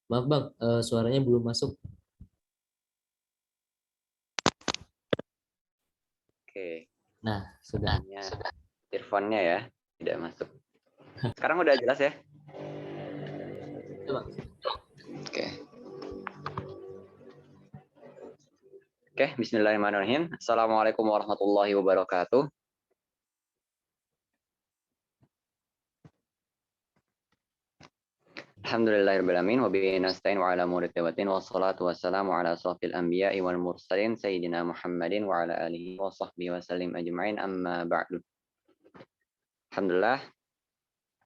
Maaf Bang, suaranya belum masuk. Oke, Nah, sudah. sepertinya earphone-nya ya tidak masuk. Sekarang udah jelas ya? Ya, Bang. Oke. Oke, bismillahirrahmanirrahim. Assalamualaikum warahmatullahi wabarakatuh. Alhamdulillahirrahmanirrahim. Wa bihi nasta'in wa ala umuri tawattin wassalatu wassalamu ala asrofil anbiya'i wal mursalin sayyidina Muhammadin wa ala alihi wa sahbihi wa sallim ajma'in amma ba'du. Alhamdulillah,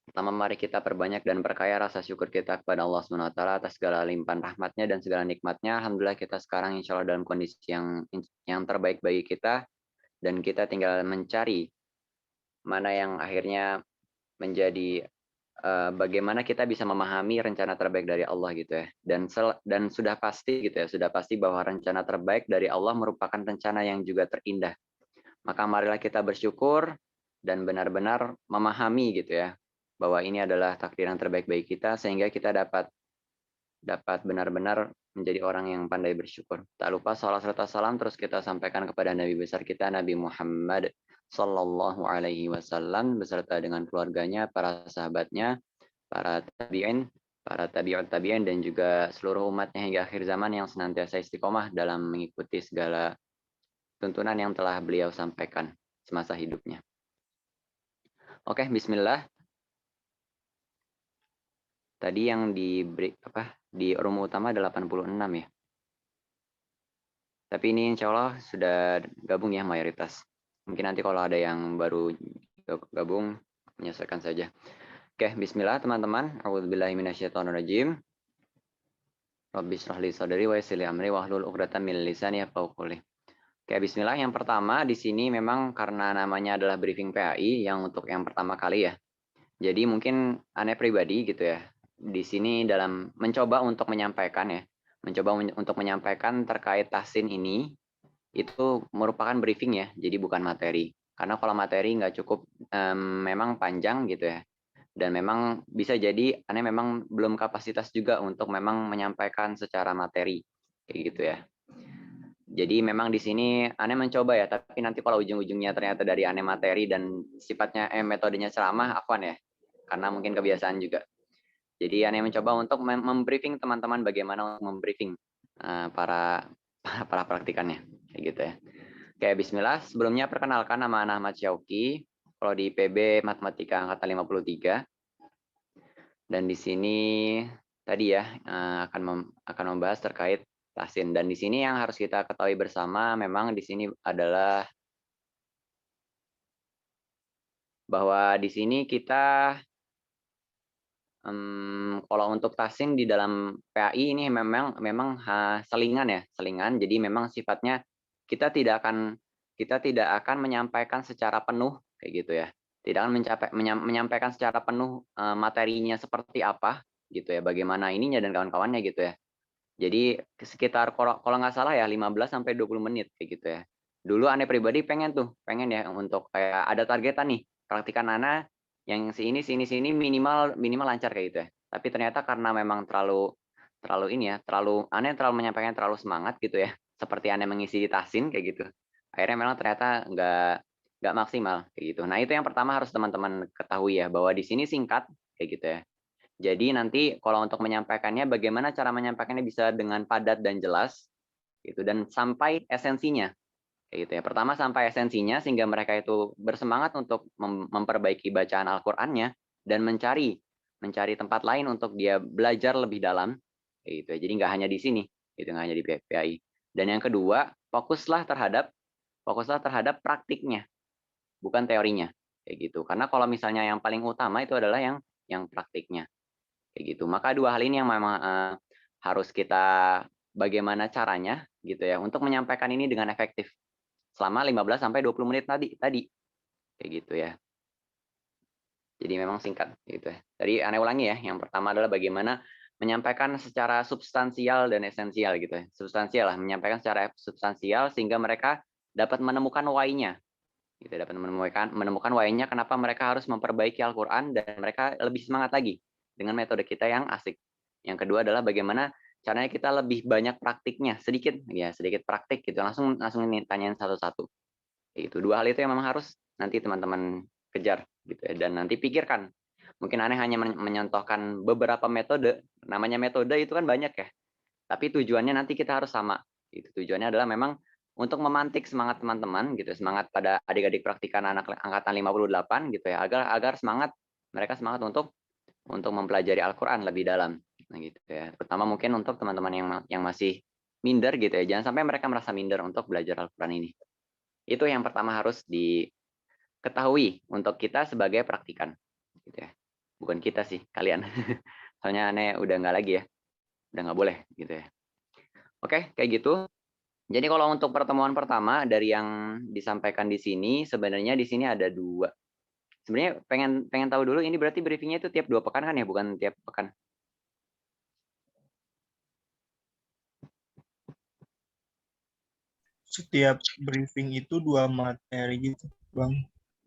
pertama mari kita perbanyak dan perkaya rasa syukur kita kepada Allah SWT atas segala limpahan rahmatnya dan segala nikmatnya. Alhamdulillah kita sekarang insya Allah dalam kondisi yang terbaik bagi kita, dan kita tinggal mencari mana yang akhirnya menjadi bagaimana kita bisa memahami rencana terbaik dari Allah gitu ya. Dan sudah pasti gitu ya, sudah pasti bahwa rencana terbaik dari Allah merupakan rencana yang juga terindah. Maka marilah kita bersyukur dan benar-benar memahami gitu ya, bahwa ini adalah takdir yang terbaik bagi kita, sehingga kita dapat benar-benar menjadi orang yang pandai bersyukur. Tak lupa salat serta salam terus kita sampaikan kepada Nabi besar kita, Nabi Muhammad Sallallahu Alaihi Wasallam, beserta dengan keluarganya, para sahabatnya, para tabi'in, para tabi'ut tabi'in, dan juga seluruh umatnya hingga akhir zaman yang senantiasa istiqomah dalam mengikuti segala tuntunan yang telah beliau sampaikan semasa hidupnya. Oke, bismillah. Tadi yang di room utama ada 86 ya. Tapi ini insya Allah sudah gabung ya mayoritas. Mungkin nanti kalau ada yang baru gabung, menyesuaikan saja. Oke, bismillah teman-teman. A'udzubillahi minasyaitonirrajim. Rabbi shrah li sadri wa yassir li amri wahlul 'uqdatam min lisani yafqahu qawli. Oke, bismillah. Yang pertama di sini memang karena namanya adalah briefing PAI yang untuk yang pertama kali ya. Jadi mungkin aneh pribadi gitu ya. Di sini dalam mencoba untuk menyampaikan ya, untuk menyampaikan terkait tahsin ini itu merupakan briefing ya, jadi bukan materi. Karena kalau materi nggak cukup, memang panjang gitu ya. Dan memang bisa jadi aneh memang belum kapasitas juga untuk memang menyampaikan secara materi kayak gitu ya. Jadi memang di sini aneh mencoba ya, tapi nanti kalau ujung-ujungnya ternyata dari aneh materi dan sifatnya metodenya ceramah, afwan ya, karena mungkin kebiasaan juga. Jadi aneh mencoba untuk membriefing teman-teman bagaimana membriefing para para praktikannya kayak gitu ya. Oke, bismillah. Sebelumnya perkenalkan, nama Ana Ahmad Syauki. Kalau di PB Matematika angkatan 53. Dan di sini tadi ya akan membahas terkait tahsin. Dan di sini yang harus kita ketahui bersama memang di sini adalah bahwa di sini kita kalau untuk tahsin di dalam PAI ini memang selingan ya, selingan. Jadi memang sifatnya kita tidak akan menyampaikan secara penuh kayak gitu ya. Tidak akan menyampaikan secara penuh materinya seperti apa gitu ya, bagaimana ininya dan kawan-kawannya gitu ya. Jadi sekitar kalau nggak salah ya 15 sampai 20 menit kayak gitu ya. Dulu aneh pribadi pengen ya untuk kayak ada targetan nih, praktikan Ana yang sini minimal minimal lancar kayak gitu ya. Tapi ternyata karena memang terlalu terlalu ini ya, terlalu menyampaikan terlalu semangat gitu ya. Seperti aneh mengisi tahsin kayak gitu. Akhirnya memang ternyata nggak maksimal kayak gitu. Nah, itu yang pertama harus teman-teman ketahui ya, bahwa di sini singkat kayak gitu ya. Jadi nanti kalau untuk menyampaikannya, bagaimana cara menyampaikannya bisa dengan padat dan jelas, gitu, dan sampai esensinya, kayak gitu ya. Pertama sampai esensinya sehingga mereka itu bersemangat untuk memperbaiki bacaan Al-Qur'annya dan mencari tempat lain untuk dia belajar lebih dalam, kayak gitu ya. Jadi nggak hanya di sini, gitu, nggak hanya di PPAI. Dan yang kedua, fokuslah terhadap praktiknya, bukan teorinya, kayak gitu. Karena kalau misalnya yang paling utama itu adalah yang praktiknya. Kayak gitu. Maka dua hal ini yang memang harus kita bagaimana caranya gitu ya untuk menyampaikan ini dengan efektif selama 15 sampai 20 menit tadi kayak gitu ya. Jadi memang singkat gitu ya. Tadi aneh ulangi ya. Yang pertama adalah bagaimana menyampaikan secara substansial dan esensial gitu ya. Substansial lah, menyampaikan secara substansial sehingga mereka dapat menemukan why-nya. Gitu, dapat menemukan why-nya kenapa mereka harus memperbaiki Al-Qur'an dan mereka lebih semangat lagi dengan metode kita yang asik. Yang kedua adalah bagaimana caranya kita lebih banyak praktiknya, sedikit praktik gitu. Langsung ini tanyain satu-satu. Itu dua hal itu yang memang harus nanti teman-teman kejar gitu ya. Dan nanti pikirkan. Mungkin aneh hanya menyontohkan beberapa metode. Namanya metode itu kan banyak ya. Tapi tujuannya nanti kita harus sama. Itu tujuannya adalah memang untuk memantik semangat teman-teman gitu, semangat pada adik-adik praktikan anak angkatan 58 gitu ya, agar mereka semangat untuk mempelajari Al-Qur'an lebih dalam. Nah gitu ya. Terutama mungkin untuk teman-teman yang masih minder gitu ya. Jangan sampai mereka merasa minder untuk belajar Al-Qur'an ini. Itu yang pertama harus diketahui untuk kita sebagai praktikan gitu ya. Bukan kita sih, kalian. Soalnya aneh udah nggak lagi ya. Udah nggak boleh gitu ya. Oke, kayak gitu. Jadi kalau untuk pertemuan pertama dari yang disampaikan di sini, sebenarnya di sini ada dua. Sebenarnya pengen tahu dulu ini berarti briefingnya itu tiap 2 pekan kan ya, bukan tiap pekan. Setiap briefing itu 2 materi gitu, Bang.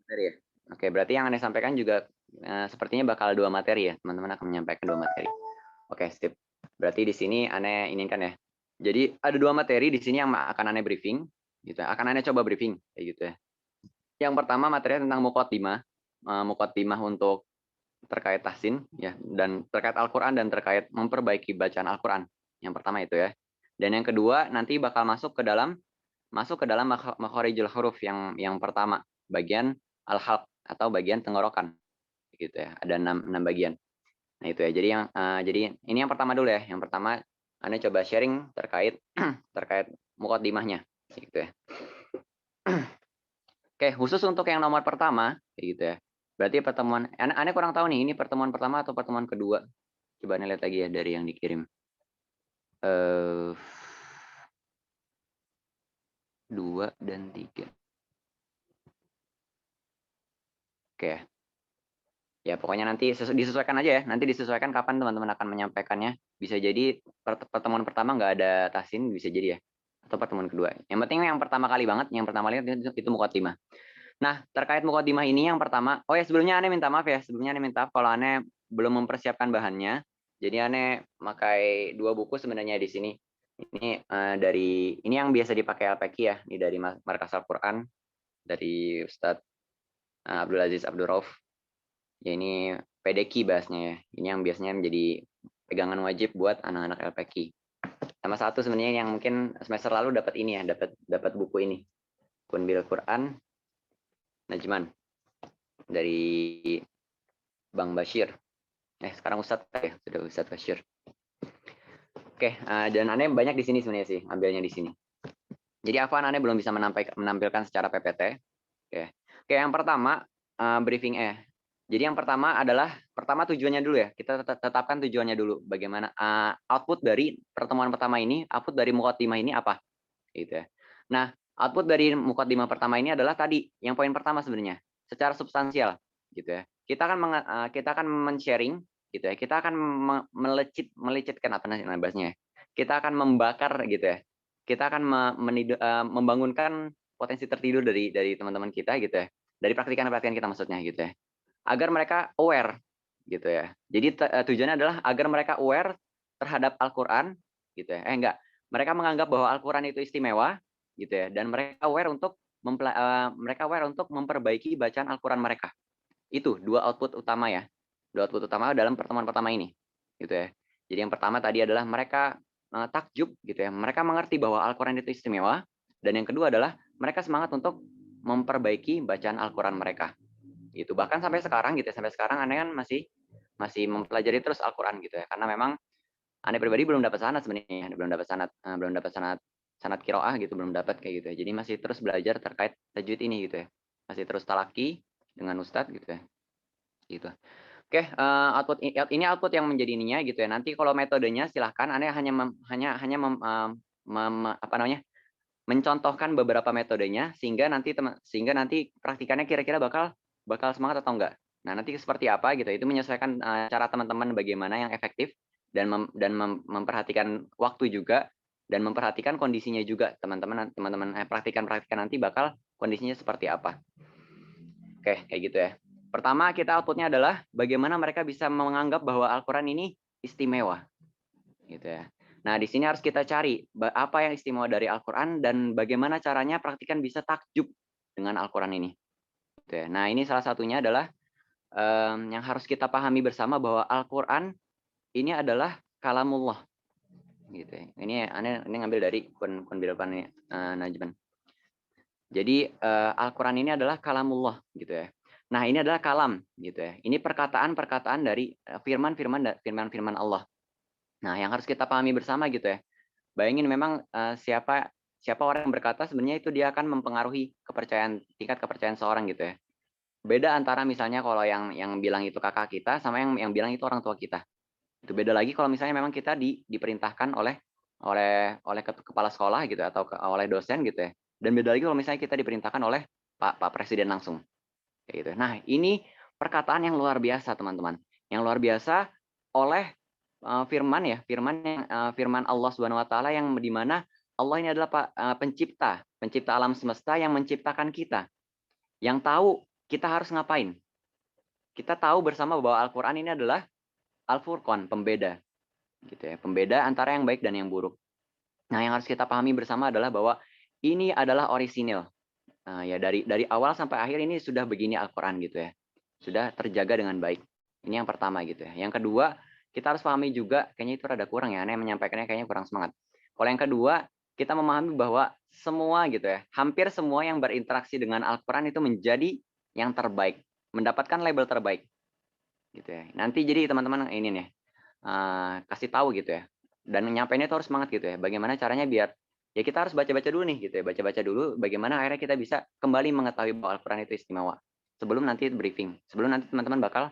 Materi ya. Oke, berarti yang Anda sampaikan juga sepertinya bakal 2 materi ya, teman-teman akan menyampaikan 2 materi. Oke, sip. Berarti di sini Anda inginkan ya. Jadi ada 2 materi di sini yang akan Anda briefing, gitu. Akan Anda coba briefing, kayak gitu ya. Yang pertama materi tentang muqaddimah untuk terkait tahsin ya, dan terkait Al-Qur'an dan terkait memperbaiki bacaan Al-Qur'an. Yang pertama itu ya. Dan yang kedua nanti bakal masuk ke dalam makharijul huruf yang pertama, bagian al-halq atau bagian tenggorokan gitu ya. Ada 6 bagian. Nah, itu ya. Jadi ini yang pertama dulu ya. Yang pertama Anda coba sharing terkait terkait muqaddimahnya gitu ya. Oke, khusus untuk yang nomor pertama kayak gitu ya. Berarti pertemuan Anda kurang tahu nih, ini pertemuan pertama atau pertemuan kedua? Coba Anda lihat lagi ya dari yang dikirim. 2 dan 3. Oke. Ya, pokoknya nanti disesuaikan aja ya. Nanti disesuaikan kapan teman-teman akan menyampaikannya. Bisa jadi pertemuan pertama nggak ada tahsin, bisa jadi ya. Atau pertemuan kedua. Yang penting yang pertama kali banget, yang pertama lihat itu muqaddimah. Nah, terkait muqaddimah ini yang pertama, oh ya sebelumnya Ane minta maaf ya. Sebelumnya Ane minta maaf kalau Ane belum mempersiapkan bahannya. Jadi Ane pakai 2 buku sebenarnya di sini. Ini ini yang biasa dipakai LPQ ya. Ini dari Markas Al-Qur'an dari Ustadz Abdul Aziz Abdul Rauf. Ya ini PDQ bahasnya ya. Ini yang biasanya menjadi pegangan wajib buat anak-anak LPQ. Sama satu sebenarnya yang mungkin semester lalu dapat ini ya, dapat buku ini. Kun bil Quran Najman dari Bang Bashir. Sekarang Ustadz ya, sudah Ustadz Bashir. Oke, dan Ane banyak di sini sebenarnya sih, ambilnya di sini. Jadi Afwan Ane belum bisa menampilkan secara PPT. Oke, yang pertama briefing Jadi yang pertama adalah tujuannya dulu ya. Kita tetapkan tujuannya dulu. Bagaimana output dari pertemuan pertama ini, output dari muqaddimah ini apa? Gitu ya. Nah, output dari muqaddimah pertama ini adalah tadi yang poin pertama sebenarnya, secara substansial gitu ya. Kita akan men-sharing gitu ya. Kita akan melecitkan apa namanya bahasanya ya. Kita akan membakar gitu ya. Kita akan membangunkan potensi tertidur dari teman-teman kita gitu ya. Dari praktikan-praktikan kita maksudnya gitu ya. Agar mereka aware gitu ya. Jadi tujuannya adalah agar mereka aware terhadap Al-Qur'an gitu ya. Mereka menganggap bahwa Al-Qur'an itu istimewa gitu ya, dan mereka aware untuk memperbaiki bacaan Al-Qur'an mereka. Itu 2 output utama ya. 2 output utama dalam pertemuan pertama ini. Gitu ya. Jadi yang pertama tadi adalah mereka takjub gitu ya. Mereka mengerti bahwa Al-Qur'an itu istimewa, dan yang kedua adalah mereka semangat untuk memperbaiki bacaan Al-Qur'an mereka. Itu bahkan sampai sekarang gitu ya, sampai sekarang Ane kan masih mempelajari terus Al-Qur'an gitu ya, karena memang Ane pribadi belum dapat sanad sebenarnya, belum dapat sanad qiraah gitu, belum dapat kayak gitu ya. Jadi masih terus belajar terkait tajwid ini gitu ya. Masih terus talaki dengan ustadz gitu ya. Gitu. Oke, ini output yang menjadi ininya gitu ya. Nanti kalau metodenya silahkan Ane hanya mencontohkan beberapa metodenya sehingga nanti praktikannya kira-kira bakal semangat atau enggak. Nah, nanti seperti apa gitu, itu menyesuaikan cara teman-teman bagaimana yang efektif dan memperhatikan waktu juga dan memperhatikan kondisinya juga teman-teman praktikan nanti bakal kondisinya seperti apa. Oke, kayak gitu ya. Pertama kita outputnya adalah bagaimana mereka bisa menganggap bahwa Al-Qur'an ini istimewa gitu ya. Nah, di sini harus kita cari apa yang istimewa dari Al-Qur'an dan bagaimana caranya praktikan bisa takjub dengan Al-Qur'an ini. Gitu ya. Nah, ini salah satunya adalah yang harus kita pahami bersama bahwa Al-Qur'an ini adalah kalamullah gitu ya. Ini ngambil dari Kun Bilpan Najman. Jadi Al-Qur'an ini adalah kalamullah gitu ya. Nah, ini adalah kalam gitu ya. Ini perkataan-perkataan dari firman-firman Allah. Nah, yang harus kita pahami bersama gitu ya. Bayangin memang siapa orang yang berkata sebenarnya itu dia akan mempengaruhi tingkat kepercayaan seorang gitu ya. Beda antara misalnya kalau yang bilang itu kakak kita sama yang bilang itu orang tua kita. Itu beda lagi kalau misalnya memang kita diperintahkan oleh kepala sekolah gitu atau oleh dosen gitu ya. Dan beda lagi kalau misalnya kita diperintahkan oleh Pak Presiden langsung. Kayak gitu. Nah, ini perkataan yang luar biasa, teman-teman. Yang luar biasa oleh firman Allah Subhanahu wa taala yang di mana Allah ini adalah pencipta alam semesta yang menciptakan kita. Yang tahu kita harus ngapain. Kita tahu bersama bahwa Al-Qur'an ini adalah Al-Furqan, pembeda. Gitu ya, pembeda antara yang baik dan yang buruk. Nah, yang harus kita pahami bersama adalah bahwa ini adalah orisinil. Nah, ya dari awal sampai akhir ini sudah begini Al-Qur'an gitu ya. Sudah terjaga dengan baik. Ini yang pertama gitu ya. Yang kedua, kita harus pahami juga, kayaknya itu rada kurang ya, aneh menyampaikannya kayaknya kurang semangat. Kalau yang kedua, kita memahami bahwa semua gitu ya, hampir semua yang berinteraksi dengan Al-Qur'an itu menjadi yang terbaik, mendapatkan label terbaik. Gitu ya. Nanti jadi teman-teman ini nih, kasih tahu gitu ya. Dan nyampeinnya itu harus semangat gitu ya. Bagaimana caranya biar ya kita harus baca-baca dulu nih gitu ya. Baca-baca dulu bagaimana akhirnya kita bisa kembali mengetahui bahwa Al-Qur'an itu istimewa. Sebelum nanti briefing, sebelum nanti teman-teman bakal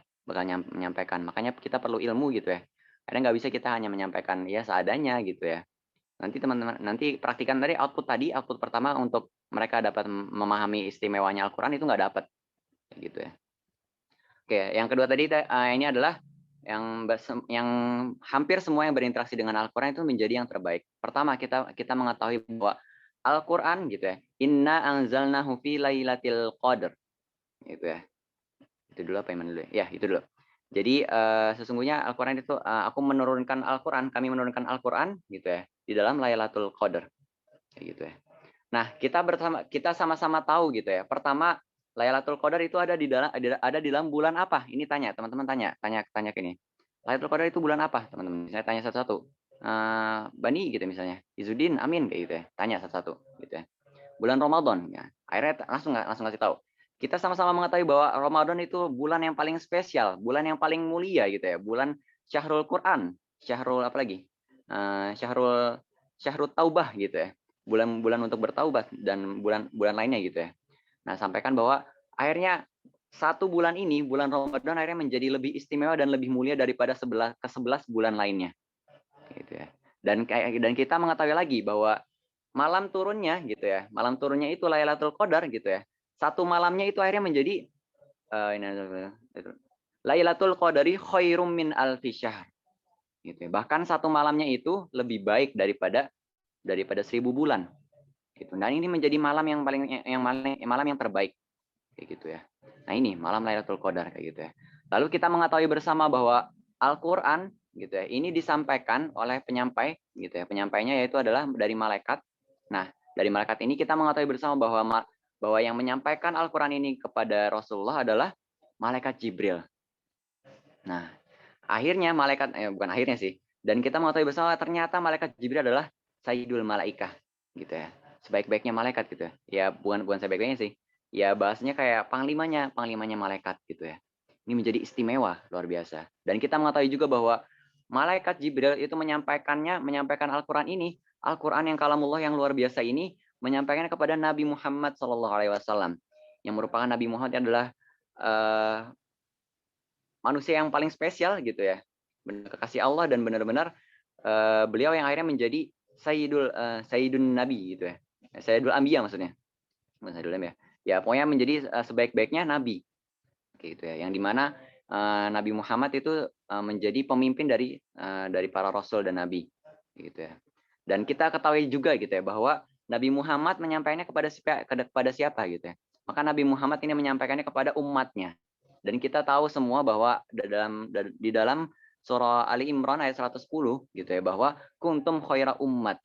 menyampaikan. Makanya kita perlu ilmu gitu ya. Karena nggak bisa kita hanya menyampaikan ya seadanya gitu ya. Nanti teman-teman nanti praktikan output pertama untuk mereka dapat memahami istimewanya Al-Qur'an itu nggak dapat gitu ya. Oke, yang kedua tadi ini adalah yang hampir semua yang berinteraksi dengan Al-Qur'an itu menjadi yang terbaik. Pertama, kita mengetahui bahwa Al-Qur'an gitu ya, inna anzalnahu fi lailatul qadar. Gitu ya. Itu dulu apa yang dulu ya? Ya, itu dulu. Jadi sesungguhnya Al-Qur'an itu kami menurunkan Al-Qur'an gitu ya, di dalam Lailatul Qadar. Kayak gitu ya. Nah, kita sama-sama tahu gitu ya. Pertama, Lailatul Qadar itu ada di dalam bulan apa? Ini teman-teman tanya gini. Lailatul Qadar itu bulan apa, teman-teman? Saya tanya satu-satu. Bani gitu misalnya. Izudin, Amin kayak gitu ya. Tanya satu-satu gitu ya. Bulan Ramadan ya. Akhirnya langsung kasih tahu. Kita sama-sama mengetahui bahwa Ramadan itu bulan yang paling spesial, bulan yang paling mulia gitu ya. Bulan Syahrul Quran, Syahrul apa lagi? Syahrul Taubah gitu ya. Bulan-bulan untuk bertaubat dan bulan lainnya gitu ya. Nah, sampaikan bahwa akhirnya satu bulan ini, bulan Ramadan akhirnya menjadi lebih istimewa dan lebih mulia daripada 11 bulan lainnya. Gitu ya. Dan kita mengetahui lagi bahwa malam turunnya gitu ya. Malam turunnya itu Lailatul Qadar gitu ya. Satu malamnya itu akhirnya menjadi Lailatul Qadari khairum min alfi syahr. Gitu ya. Bahkan satu malamnya itu lebih baik daripada 1000 bulan. Gitu. Dan ini menjadi malam yang terbaik kayak gitu ya. Nah, ini malam Lailatul Qadar kayak gitu ya. Lalu kita mengetahui bersama bahwa Al-Qur'an gitu ya, ini disampaikan oleh penyampai gitu ya. Penyampainya yaitu adalah dari malaikat. Nah, dari malaikat ini kita mengetahui bersama bahwa yang menyampaikan Al-Qur'an ini kepada Rasulullah adalah malaikat Jibril. Nah, akhirnya bukan akhirnya sih. Dan kita mengetahui bersama ternyata malaikat Jibril adalah Sayyidul Malaikah gitu ya. Sebaik-baiknya malaikat gitu ya. Ya bukan sebaik-baiknya sih. Ya bahasanya kayak panglimanya malaikat gitu ya. Ini menjadi istimewa luar biasa. Dan kita mengetahui juga bahwa malaikat Jibril itu menyampaikan Al-Qur'an ini, Al-Qur'an yang kalamullah yang luar biasa ini menyampaikan kepada Nabi Muhammad SAW yang merupakan Nabi Muhammad yang adalah manusia yang paling spesial gitu ya. Benar kekasih Allah dan benar-benar beliau yang akhirnya menjadi Sayyidun Nabi gitu ya. Sayyidul Anbiya maksudnya. Bukan Sayyidul Anbiya. Ya, pokoknya menjadi sebaik-baiknya nabi. Gitu ya. Yang dimana Nabi Muhammad itu menjadi pemimpin dari para rasul dan nabi gitu ya. Dan kita ketahui juga gitu ya bahwa Nabi Muhammad menyampaikannya kepada siapa gitu ya. Maka Nabi Muhammad ini menyampaikannya kepada umatnya. Dan kita tahu semua bahwa di dalam surah Ali Imran ayat 110 gitu ya, bahwa kuntum khaira ummat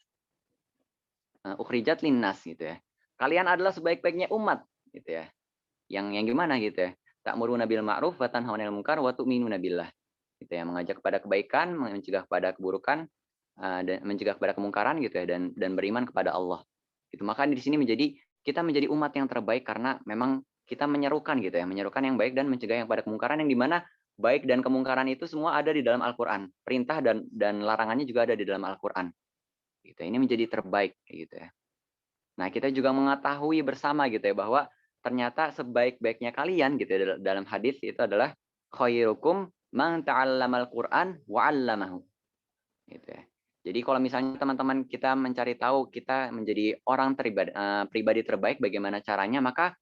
ukhrijat linnas gitu ya. Kalian adalah sebaik-baiknya umat gitu ya. Yang gimana gitu ya? Ta'muruna bil ma'ruf wa tanhauna 'anil munkar wa tu'minuna billah. Gitu ya, mengajak kepada kebaikan, mencegah kepada keburukan, dan mencegah kepada kemungkaran gitu ya, dan beriman kepada Allah. Gitu. Maka di sini kita menjadi umat yang terbaik karena memang kita menyerukan gitu ya, menyerukan yang baik dan mencegah yang pada kemungkaran, yang dimana baik dan kemungkaran itu semua ada di dalam Al-Qur'an. Perintah dan larangannya juga ada di dalam Al-Qur'an. Gitu. Ini menjadi terbaik gitu ya. Nah, kita juga mengetahui bersama gitu ya, bahwa ternyata sebaik-baiknya kalian gitu ya, dalam hadis itu adalah khairukum man ta'allamal Qur'an wa 'allamahu. Gitu ya. Jadi kalau misalnya teman-teman kita mencari tahu kita menjadi orang pribadi terbaik bagaimana caranya, maka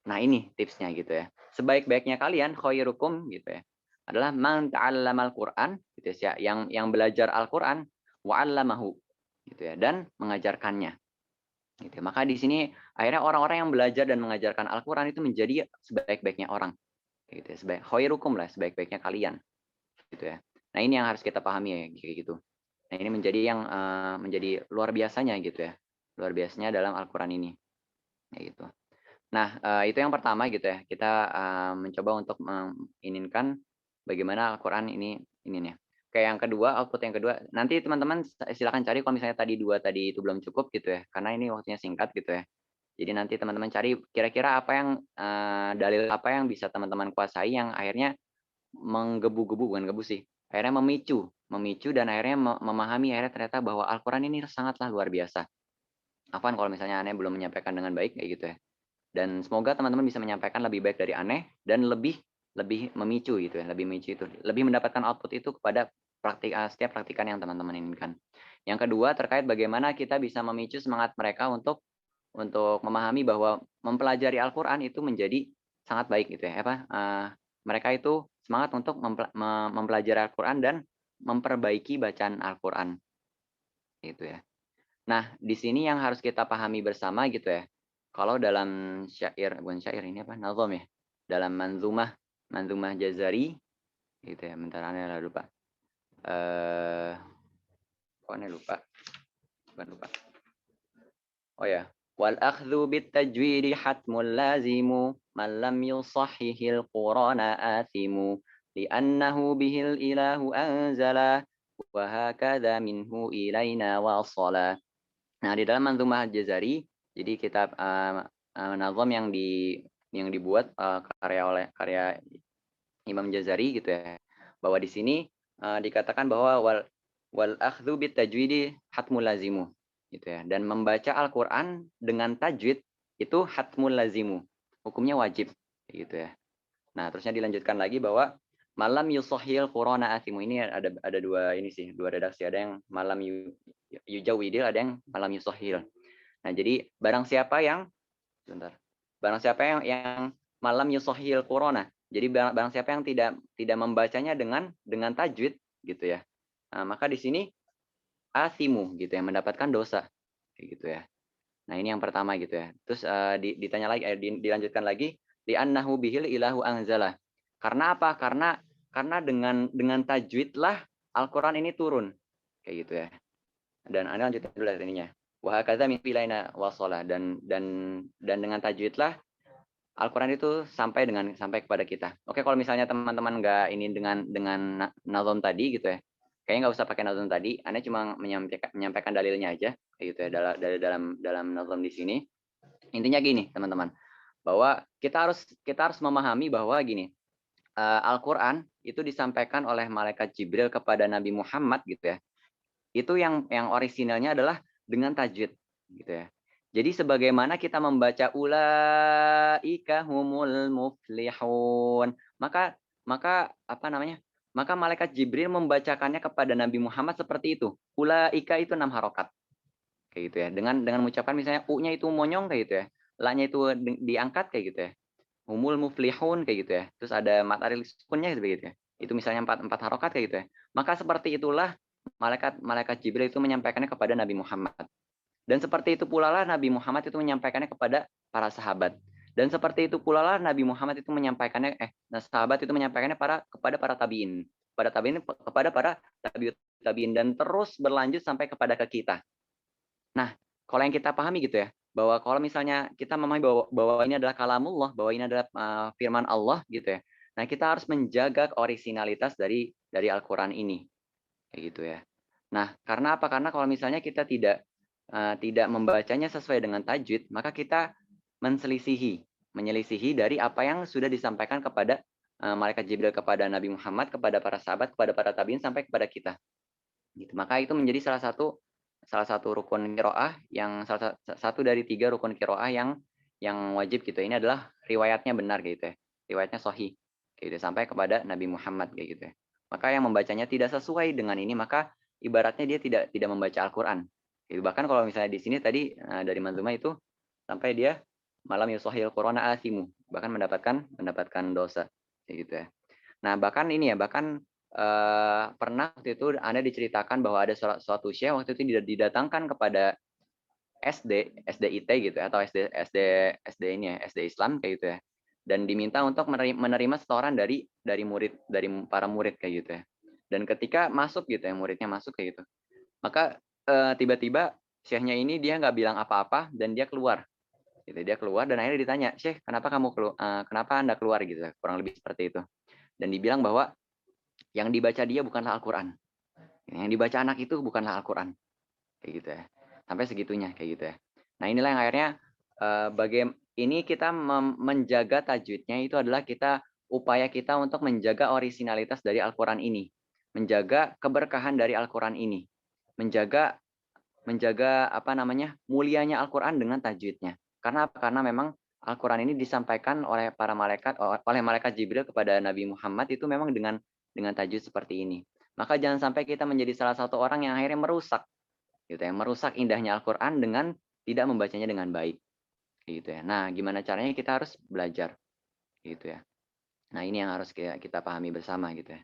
nah ini tipsnya gitu ya. Sebaik-baiknya kalian khairukum gitu ya, adalah man ta'allamal Qur'an gitu ya, yang belajar Al-Qur'an wa 'allamahu gitu ya, dan mengajarkannya. Gitu. Maka di sini akhirnya orang-orang yang belajar dan mengajarkan Al-Qur'an itu menjadi sebaik-baiknya orang. Gitu ya. Khairukum lah, sebaik-baiknya kalian. Gitu ya. Nah, ini yang harus kita pahami ya, kayak gitu. Nah, ini menjadi yang menjadi luar biasanya gitu ya. Luar biasanya dalam Al-Qur'an ini. Kayak gitu. Nah, itu yang pertama gitu ya. Kita mencoba untuk menginginkan bagaimana Al-Qur'an ini nih. Kayak yang kedua, output yang kedua, nanti teman-teman silakan cari kalau misalnya tadi itu belum cukup gitu ya. Karena ini waktunya singkat gitu ya. Jadi nanti teman-teman cari kira-kira apa yang dalil apa yang bisa teman-teman kuasai yang akhirnya menggebu-gebu, bukan gebu sih. Akhirnya memicu dan akhirnya memahami akhirnya ternyata bahwa Al-Qur'an ini sangatlah luar biasa. Afwan kalau misalnya aneh belum menyampaikan dengan baik kayak gitu ya. Dan semoga teman-teman bisa menyampaikan lebih baik dari aneh dan lebih memicu gitu ya, lebih memicu itu, lebih mendapatkan output itu kepada setiap praktikan yang teman-teman inginkan. Yang kedua terkait bagaimana kita bisa memicu semangat mereka untuk memahami bahwa mempelajari Al-Qur'an itu menjadi sangat baik gitu ya. Mereka itu semangat untuk mempelajari Al-Qur'an dan memperbaiki bacaan Al-Qur'an. Gitu ya. Nah, di sini yang harus kita pahami bersama gitu ya. Kalau dalam bukan syair ini apa? Nazom ya. Dalam manzumah Jazari gitu ya. Bentar aneh lupa. Kok aneh lupa? Bukan lupa. Oh ya. Wal akhdhu bit tajwidi hatmul lazimu man lam yusahhihil qur'ana athimu li'annahu bihil ilahu anzala wa hakadha minhu ilaina wasala. Nah, di dalam Manzumah Jazari, jadi kitab nazam yang dibuat karya Imam Jazari gitu ya. Bahwa di sini dikatakan bahwa wal akhdhu bit tajwidi hatmul lazimu gitu ya. Dan membaca Al-Qur'an dengan tajwid itu hatmul lazimu. Hukumnya wajib gitu ya. Nah, terusnya dilanjutkan lagi bahwa malam yusahhil qur'ana athimu, ini ada dua redaksi, ada yang malam yujawidil, ada yang malam yusahhil. Nah, jadi barang siapa yang malam yusahhil qur'ana, jadi barang siapa yang tidak membacanya dengan tajwid gitu ya. Nah, maka di sini athimu gitu ya, mendapatkan dosa gitu ya. Nah, ini yang pertama gitu ya. Terus ditanya lagi dilanjutkan lagi li'annahu bihil ilahu anzalah. Karena apa? Karena dengan tajwid lah Al-Qur'an ini turun. Kayak gitu ya. Dan Anda lanjutkan dulu ininya. Wa hakadza min filaina wasala, dan dengan tajwid lah Al-Qur'an itu sampai kepada kita. Oke, kalau misalnya teman-teman nggak ini dengan nazom tadi gitu ya. Kayaknya nggak usah pakai nazom tadi, Anda cuma menyampaikan dalilnya aja gitu ya, dalam nazom di sini. Intinya gini, teman-teman, bahwa kita harus memahami bahwa gini, Al-Qur'an itu disampaikan oleh malaikat Jibril kepada Nabi Muhammad gitu ya. Itu yang orisinalnya adalah dengan tajwid gitu ya. Jadi sebagaimana kita membaca ulaika humul muflihun, maka apa namanya? Maka malaikat Jibril membacakannya kepada Nabi Muhammad seperti itu. Ulaika itu 6 harokat. Kayak gitu ya. Dengan mengucapkan misalnya u-nya itu monyong kayak gitu ya. La-nya itu diangkat kayak gitu ya. Humul muflihun kayak gitu ya. Terus ada matahari sukunnya gitu ya. Itu misalnya 4 harokat kayak gitu ya. Maka seperti itulah malaikat Jibril itu menyampaikannya kepada Nabi Muhammad. Dan seperti itu pula lah Nabi Muhammad itu menyampaikannya kepada para sahabat. Dan seperti itu pula lah Nabi Muhammad itu menyampaikannya sahabat itu menyampaikannya kepada para tabiin. kepada tabiin, kepada para tabiin, dan terus berlanjut sampai kepada kita. Nah, kalau yang kita pahami gitu ya, bahwa kalau misalnya kita memahami bahwa ini adalah kalamullah, bahwa ini adalah firman Allah gitu ya. Nah, kita harus menjaga orisinalitas dari Al-Qur'an ini. Kayak gitu ya. Nah, karena apa? Karena kalau misalnya kita tidak membacanya sesuai dengan tajwid, maka kita menyelisihi dari apa yang sudah disampaikan kepada malaikat Jibril kepada Nabi Muhammad, kepada para sahabat, kepada para tabiin sampai kepada kita. Gitu. Maka itu menjadi salah satu rukun qiraah yang salah satu dari 3 rukun qiraah yang wajib gitu. Ini adalah riwayatnya benar gitu ya. Riwayatnya sahih gitu sampai kepada Nabi Muhammad kayak gitu ya. Maka yang membacanya tidak sesuai dengan ini, maka ibaratnya dia tidak membaca Al-Qur'an. Gitu. Bahkan kalau misalnya di sini tadi dari manzumah itu sampai dia malam yusahhil Qur'ana asimu, bahkan mendapatkan dosa kayak gitu ya. Nah, bahkan ini ya, pernah waktu itu Anda diceritakan bahwa ada suatu syekh waktu itu didatangkan kepada SDIT gitu ya, atau SD ini ya, SD Islam kayak gitu ya. Dan diminta untuk menerima setoran dari para murid kayak gitu ya. Dan ketika masuk gitu ya, muridnya masuk kayak gitu. Maka tiba-tiba syekhnya ini dia nggak bilang apa-apa dan dia keluar. Gitu, dia keluar dan akhirnya ditanya, "Syekh, kenapa kenapa Anda keluar?" gitu, kurang lebih seperti itu. Dan dibilang bahwa yang dibaca dia bukanlah Al-Qur'an. Yang dibaca anak itu bukanlah Al-Qur'an. Kayak gitu ya. Sampai segitunya kayak gitu ya. Nah, inilah yang akhirnya ini kita menjaga tajwidnya itu adalah upaya kita untuk menjaga orisinalitas dari Al-Qur'an ini. Menjaga keberkahan dari Al-Qur'an ini. Menjaga mulianya Al-Qur'an dengan tajwidnya. Karena apa? Karena memang Al-Qur'an ini disampaikan oleh oleh malaikat Jibril kepada Nabi Muhammad itu memang dengan tajwid seperti ini. Maka jangan sampai kita menjadi salah satu orang yang akhirnya merusak gitu ya, merusak indahnya Al-Qur'an dengan tidak membacanya dengan baik. Gitu ya. Nah, gimana caranya? Kita harus belajar gitu ya. Nah, ini yang harus kita pahami bersama gitu ya.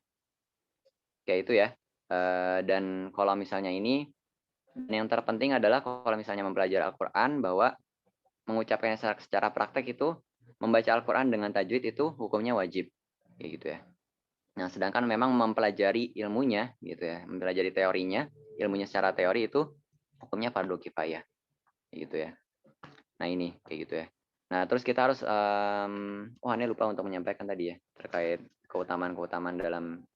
Kayak itu ya. Dan kalau misalnya ini yang terpenting adalah kalau misalnya mempelajari Al-Qur'an bahwa mengucapkannya secara praktek itu membaca Al-Qur'an dengan tajwid itu hukumnya wajib. Kayak gitu ya. Nah, sedangkan memang mempelajari ilmunya gitu ya, mempelajari teorinya, ilmunya secara teori itu hukumnya fardu kifayah. Gitu ya. Nah, ini kayak gitu ya. Nah, terus kita harus ini lupa untuk menyampaikan tadi ya terkait keutamaan-keutamaan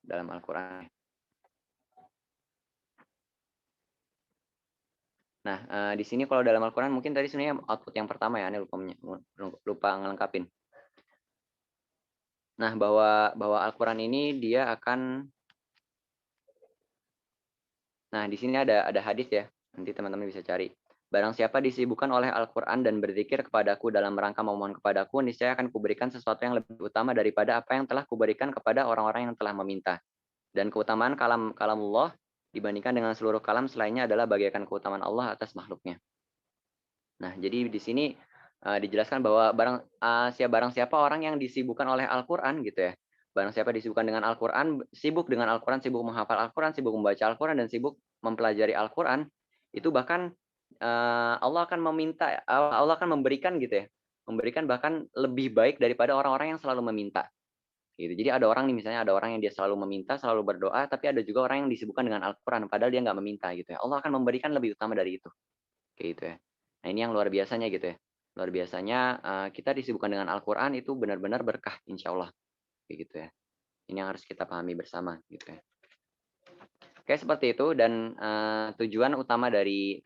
dalam Al-Qur'an. Nah, di sini kalau dalam Al-Qur'an mungkin tadi sebenarnya output yang pertama ya, ini lupa ngelengkapin. Nah, bahwa Al-Qur'an ini dia akan Nah, di sini ada hadis ya. Nanti teman-teman bisa cari. Barang siapa disibukkan oleh Al-Qur'an dan berzikir kepadaku dalam rangka memohon kepadaku, niscaya akan kuberikan sesuatu yang lebih utama daripada apa yang telah kuberikan kepada orang-orang yang telah meminta. Dan keutamaan kalamullah dibandingkan dengan seluruh kalam selainnya adalah bagaikan keutamaan Allah atas makhluknya. Nah, jadi di sini dijelaskan bahwa barang siapa orang yang disibukkan oleh Al-Qur'an gitu ya. Barang siapa disibukkan dengan Al-Qur'an, sibuk dengan Al-Qur'an, sibuk menghafal Al-Qur'an, sibuk membaca Al-Qur'an dan sibuk mempelajari Al-Qur'an, itu bahkan Allah akan memberikan gitu ya. Memberikan bahkan lebih baik daripada orang-orang yang selalu meminta. Gitu. Jadi ada orang nih, misalnya ada orang yang dia selalu meminta, selalu berdoa, tapi ada juga orang yang disibukkan dengan Al-Qur'an padahal dia nggak meminta gitu ya. Allah akan memberikan lebih utama dari itu. Kayak gitu ya. Nah, ini yang luar biasanya gitu ya. Luar biasanya kita disibukkan dengan Al-Qur'an itu benar-benar berkah insyaallah. Kayak gitu ya. Ini yang harus kita pahami bersama gitu ya. Oke, seperti itu dan tujuan utama dari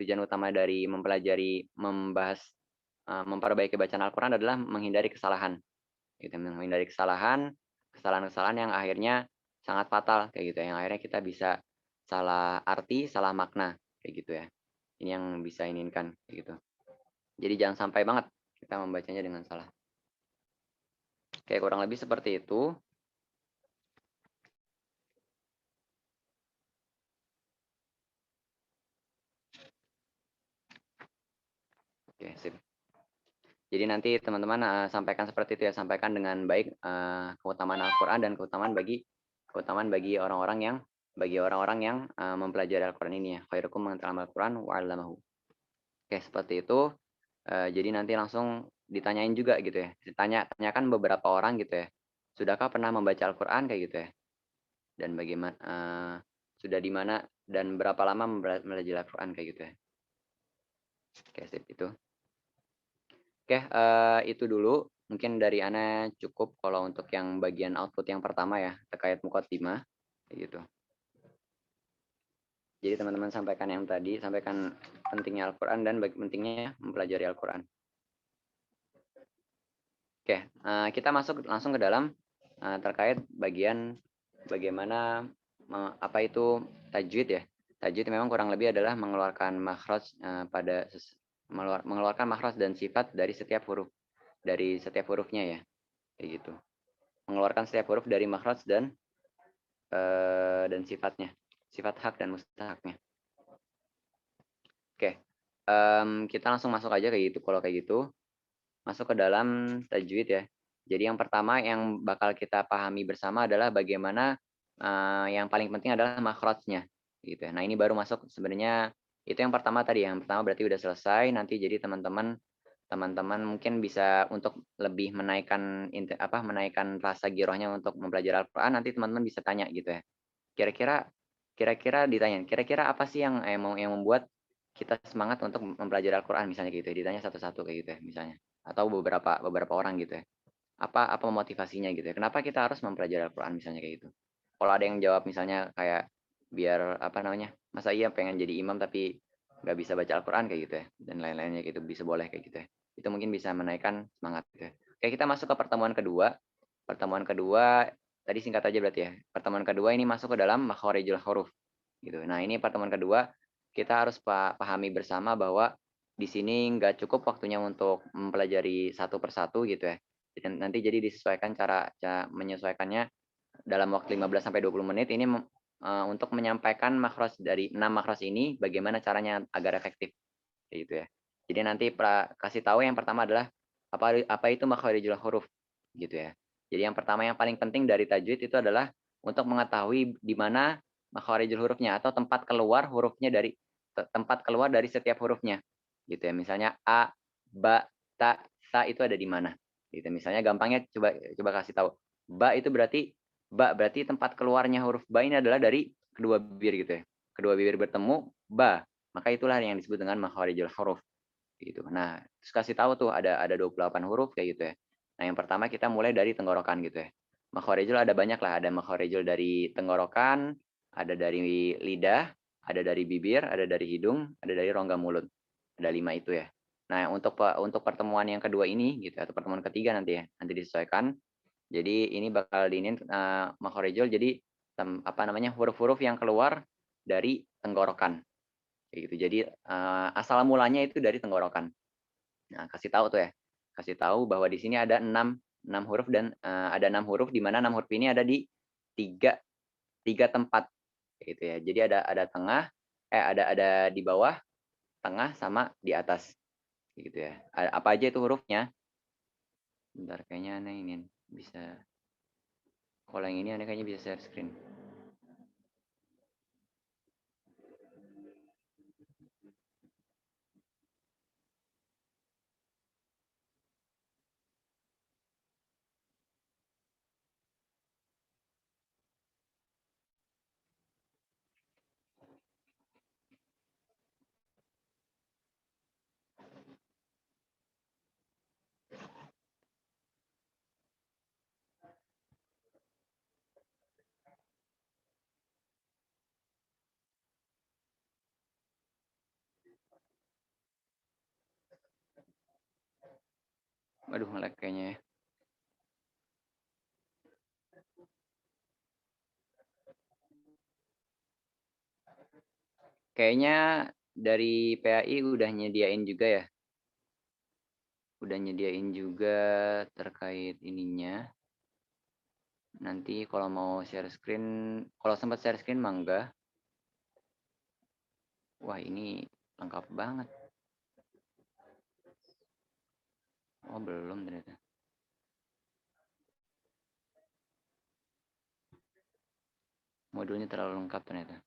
memperbaiki bacaan Al-Qur'an adalah menghindari kesalahan. Gitu, menghindari kesalahan-kesalahan yang akhirnya sangat fatal kayak gitu ya. Yang akhirnya kita bisa salah arti, salah makna kayak gitu ya. Ini yang bisa inginkan kayak gitu. Jadi jangan sampai banget kita membacanya dengan salah. Oke, kurang lebih seperti itu. Oke, sip. Jadi nanti teman-teman sampaikan seperti itu ya, sampaikan dengan baik keutamaan Al-Qur'an dan keutamaan bagi orang-orang yang mempelajari Al-Qur'an ini ya. Khairukum man ta'allama Al-Qur'an wa 'allamahu. Oke, seperti itu. Jadi nanti langsung ditanyain juga gitu ya. Tanyakan beberapa orang gitu ya. Sudahkah pernah membaca Al-Qur'an kayak gitu ya. dan bagaimana sudah di mana dan berapa lama belajar Al-Quran kayak gitu ya. Oke, sip itu. Oke, itu dulu. Mungkin dari Ana cukup kalau untuk yang bagian output yang pertama ya, terkait mukaddimah kayak gitu. Jadi teman-teman sampaikan yang tadi, sampaikan pentingnya Al-Quran dan pentingnya mempelajari Al-Quran. Oke, kita masuk langsung ke dalam terkait bagian bagaimana apa itu tajwid ya. Tajwid memang kurang lebih adalah mengeluarkan makhraj mengeluarkan makhraj dan sifat dari setiap hurufnya ya, kayak gitu. Mengeluarkan setiap huruf dari makhraj dan sifatnya, sifat hak dan mustahaknya. Oke, kita langsung masuk aja kayak gitu. Kalau kayak gitu, masuk ke dalam tajwid ya. Jadi yang pertama yang bakal kita pahami bersama adalah bagaimana yang paling penting adalah makhrajnya, gitu ya. Nah ini baru masuk sebenarnya itu yang pertama tadi. Yang pertama berarti udah selesai. Nanti jadi teman-teman mungkin bisa untuk lebih menaikkan rasa girohnya untuk mempelajari Al-Quran. Nanti teman-teman bisa tanya gitu ya. Kira-kira ditanya, kira-kira apa sih yang membuat kita semangat untuk mempelajari Al-Quran misalnya gitu ya, ditanya satu-satu kayak gitu ya misalnya, atau beberapa orang gitu ya, apa motivasinya gitu ya, kenapa kita harus mempelajari Al-Quran misalnya kayak gitu. Kalau ada yang jawab misalnya kayak biar apa namanya, masa iya pengen jadi imam tapi nggak bisa baca Al-Quran kayak gitu ya, dan lain-lainnya gitu, bisa boleh kayak gitu ya, itu mungkin bisa menaikkan semangat gitu ya. Oke, kita masuk ke pertemuan kedua. Pertemuan kedua tadi singkat aja berarti ya. Pertemuan kedua ini masuk ke dalam makharijul huruf gitu. Nah, ini pertemuan kedua kita harus pahami bersama bahwa di sini nggak cukup waktunya untuk mempelajari satu persatu gitu ya. Dan nanti jadi disesuaikan cara menyesuaikannya dalam waktu 15 sampai 20 menit ini untuk menyampaikan makhraj dari 6 makhraj ini bagaimana caranya agar efektif kayak gitu ya. Jadi nanti kasih tahu yang pertama adalah apa itu makharijul huruf gitu ya. Jadi yang pertama yang paling penting dari tajwid itu adalah untuk mengetahui di mana makharijul hurufnya atau tempat keluar dari setiap hurufnya. Gitu ya. Misalnya a, ba, ta, sa itu ada di mana. Gitu. Misalnya gampangnya coba kasih tahu. Ba berarti tempat keluarnya huruf ba ini adalah dari kedua bibir gitu ya. Kedua bibir bertemu ba. Maka itulah yang disebut dengan makharijul huruf gitu. Nah, terus kasih tahu tuh ada 28 huruf kayak gitu ya. Nah, yang pertama kita mulai dari tenggorokan gitu ya. Makharijul ada banyak lah, ada makharijul dari tenggorokan, ada dari lidah, ada dari bibir, ada dari hidung, ada dari rongga mulut. Ada 5 itu ya. Nah, untuk pertemuan yang kedua ini gitu atau pertemuan ketiga nanti ya, nanti disesuaikan. Jadi ini bakal diinin makharijul jadi apa namanya huruf-huruf yang keluar dari tenggorokan kayak gitu. Jadi asal mulanya itu dari tenggorokan. Nah, kasih tahu tuh ya. Kasih tahu bahwa di sini ada 6 huruf dan ada 6 huruf di mana 6 huruf ini ada di tiga tiga tempat gitu ya. Jadi ada tengah ada di bawah, tengah sama di atas gitu ya. Apa aja itu hurufnya? Bentar kayaknya aneh ingin bisa kalau yang ini aneh kayaknya bisa share screen. Waduh, nge-lag kayaknya ya. Kayaknya dari PAI udah nyediain juga ya. Udah nyediain juga terkait ininya. Nanti kalau mau share screen, kalau sempat share screen mangga. Wah ini lengkap banget. Oh belum ternyata. Modulnya terlalu lengkap ternyata.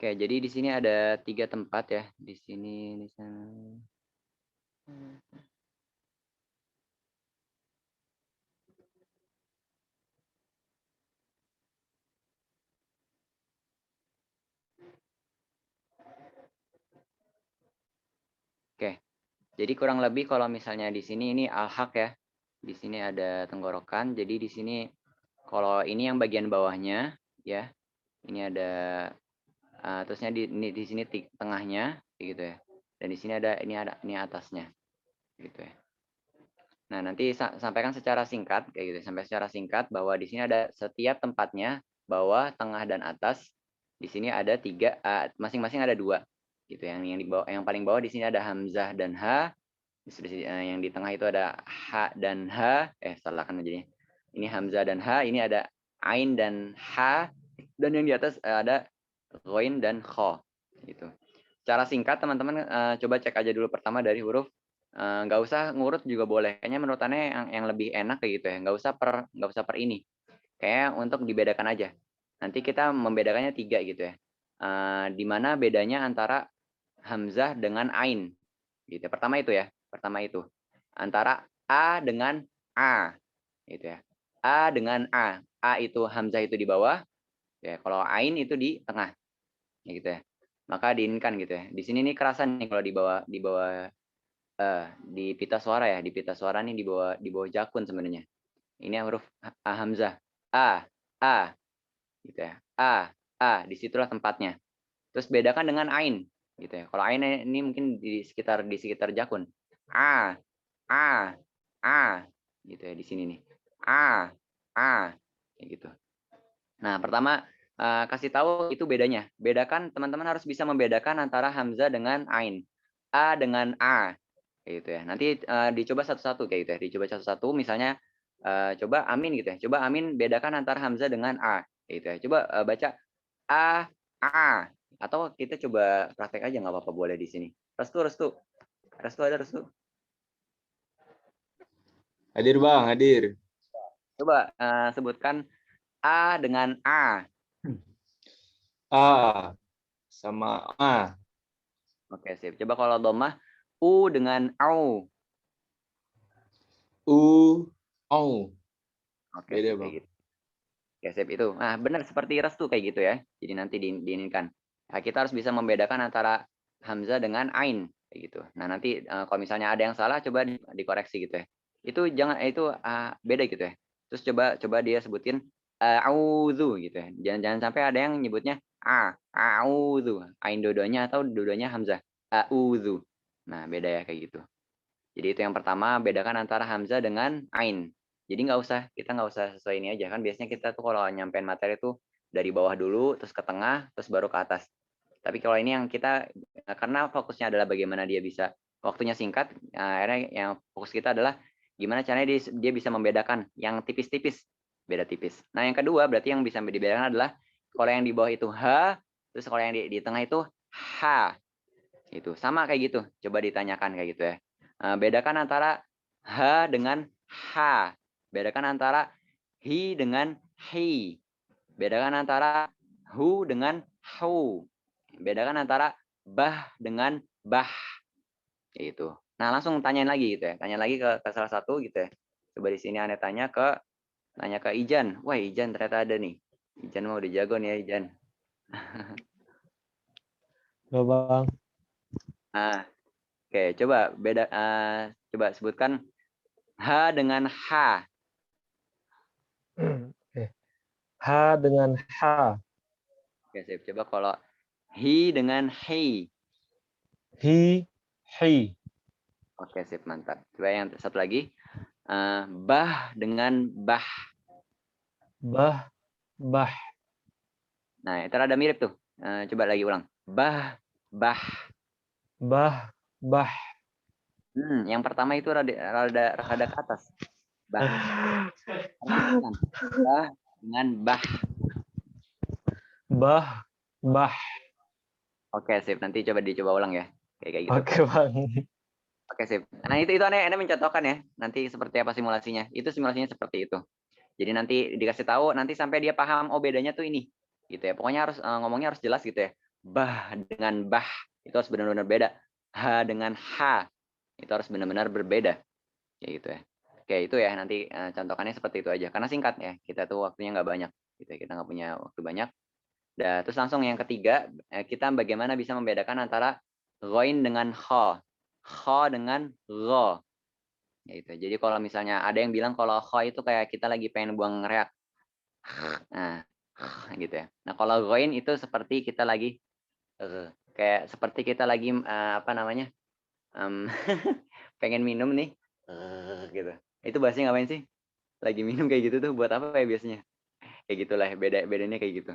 Oke, jadi di sini ada 3 tempat ya. Di sini, di sana. Oke, jadi kurang lebih kalau misalnya di sini ini al-haq ya. Di sini ada tenggorokan. Jadi di sini kalau ini yang bagian bawahnya ya. Ini ada terusnya di sini tengahnya gitu ya. Dan di sini ada ini atasnya gitu ya. Nah, nanti sampaikan secara singkat kayak gitu. Sampai secara singkat bahwa di sini ada setiap tempatnya bawah, tengah dan atas. Di sini ada 3, masing-masing ada 2 gitu. Yang di bawah, yang paling bawah di sini ada hamzah dan ha. Yang di tengah itu ada ha dan ha. Salah kan jadinya. Ini hamzah dan ha, ini ada ain dan ha, dan yang di atas ada ghain dan kha gitu. Secara singkat teman-teman coba cek aja dulu pertama dari huruf, nggak usah ngurut juga boleh. Kayaknya menurut Ane yang lebih enak kayak gitu ya. Nggak usah per ini. Kayak untuk dibedakan aja. Nanti kita membedakannya 3 gitu ya. Di mana bedanya antara hamzah dengan ain gitu. Pertama itu ya. Pertama itu antara a dengan a gitu ya. A dengan a. A itu hamzah itu di bawah ya. Kalau ain itu di tengah gitu ya. Maka diinginkan gitu ya. Di sini nih kerasan nih kalau di bawah di pita suara ya. Di pita suara nih di bawah jakun sebenarnya. Ini huruf hamzah. A gitu ya. Disitulah tempatnya. Terus bedakan dengan ain gitu ya. Kalau ain ini mungkin di sekitar jakun. A, a, a gitu ya di sini nih. Kayak gitu. Nah, pertama kasih tahu itu bedanya. Bedakan, teman-teman harus bisa membedakan antara hamzah dengan ain. A dengan a kayak gitu ya. Nanti dicoba satu-satu kayak gitu ya. Dicoba satu-satu misalnya coba amin gitu ya. Coba amin bedakan antara hamzah dengan a kayak gitu ya. Coba baca a atau kita coba praktek aja nggak apa-apa boleh di sini. Restu ada restu. Hadir Bang, hadir. Coba sebutkan a dengan a. A sama A. Oke, sip. Coba kalau dhammah u dengan au. U, O. Oke, Beda sip Bang. kayak gitu. Oke, sip itu. Nah, benar seperti restu kayak gitu ya. Jadi nanti diinginkan. Nah, kita harus bisa membedakan antara hamzah dengan ain kayak gitu. Nah, nanti kalau misalnya ada yang salah coba dikoreksi gitu ya. Itu jangan itu beda gitu ya. Terus coba dia sebutin auzu gitu ya. Jangan sampai ada yang nyebutnya auzu, ain dodonya atau dodonya hamzah. Auzu. Nah, beda ya kayak gitu. Jadi itu yang pertama, bedakan antara hamzah dengan ain. Jadi kita nggak usah sesuai ini aja kan. Biasanya kita tuh kalau nyampein materi tuh dari bawah dulu, terus ke tengah, terus baru ke atas. Tapi kalau ini yang kita karena fokusnya adalah bagaimana dia bisa waktunya singkat, akhirnya yang fokus kita adalah gimana caranya dia bisa membedakan yang tipis-tipis, beda tipis. Nah yang kedua berarti yang bisa dibedakan adalah kalau yang di bawah itu h, terus kalau yang di tengah itu h. Itu sama kayak gitu. Coba ditanyakan kayak gitu ya. Bedakan antara h dengan h. Bedakan antara hi dengan hi. Bedakan antara hu dengan hu. Bedakan antara bah dengan bah. Gitu. Nah, langsung tanyain lagi gitu ya. Tanya lagi ke salah satu gitu ya. Coba di sini Anda tanya ke Ijan. Wah, Ijan ternyata ada nih. Ijan mau udah jago nih ya, Ijan. Halo Bang. Nah, oke, coba sebutkan H dengan H. Oke. H dengan H. Oke, sip. Coba kalau hi dengan hei. Hi, hi. Oke, sip, mantap. Coba yang satu lagi. Bah dengan bah. Bah, bah. Nah, itu rada mirip tuh. Coba lagi ulang. Bah, bah. Bah, bah. Yang pertama itu rada ke atas. Bah. Bah dengan bah. Bah, bah. Oke, sip. Nanti dicoba ulang ya. Kayak gitu. Oke Bang. Oke, sip. Nah, itu Anda mencontohkan ya. Nanti seperti apa simulasinya. Itu simulasinya seperti itu. Jadi nanti dikasih tahu, nanti sampai dia paham, oh bedanya tuh ini. Gitu ya. Pokoknya harus ngomongnya harus jelas gitu ya. Bah dengan bah itu harus benar-benar beda. Ha dengan ha itu harus benar-benar berbeda. Kayak gitu ya. Oke, itu ya nanti contohkannya seperti itu aja. Karena singkat ya, kita tuh waktunya nggak banyak. Gitu ya. Kita nggak punya waktu banyak. Dan terus langsung yang ketiga, kita bagaimana bisa membedakan antara ghain dengan kha dengan gha. Gitu. Jadi kalau misalnya ada yang bilang kalau kha itu kayak kita lagi pengen buang reak. Nah, gitu ya. Nah, kalau ghain itu seperti kita lagi kayak seperti kita lagi apa namanya? Pengen minum nih. Gitu. Itu bahasanya ngapain sih? Lagi minum kayak gitu tuh buat apa ya biasanya? Kayak gitulah, bedanya kayak gitu.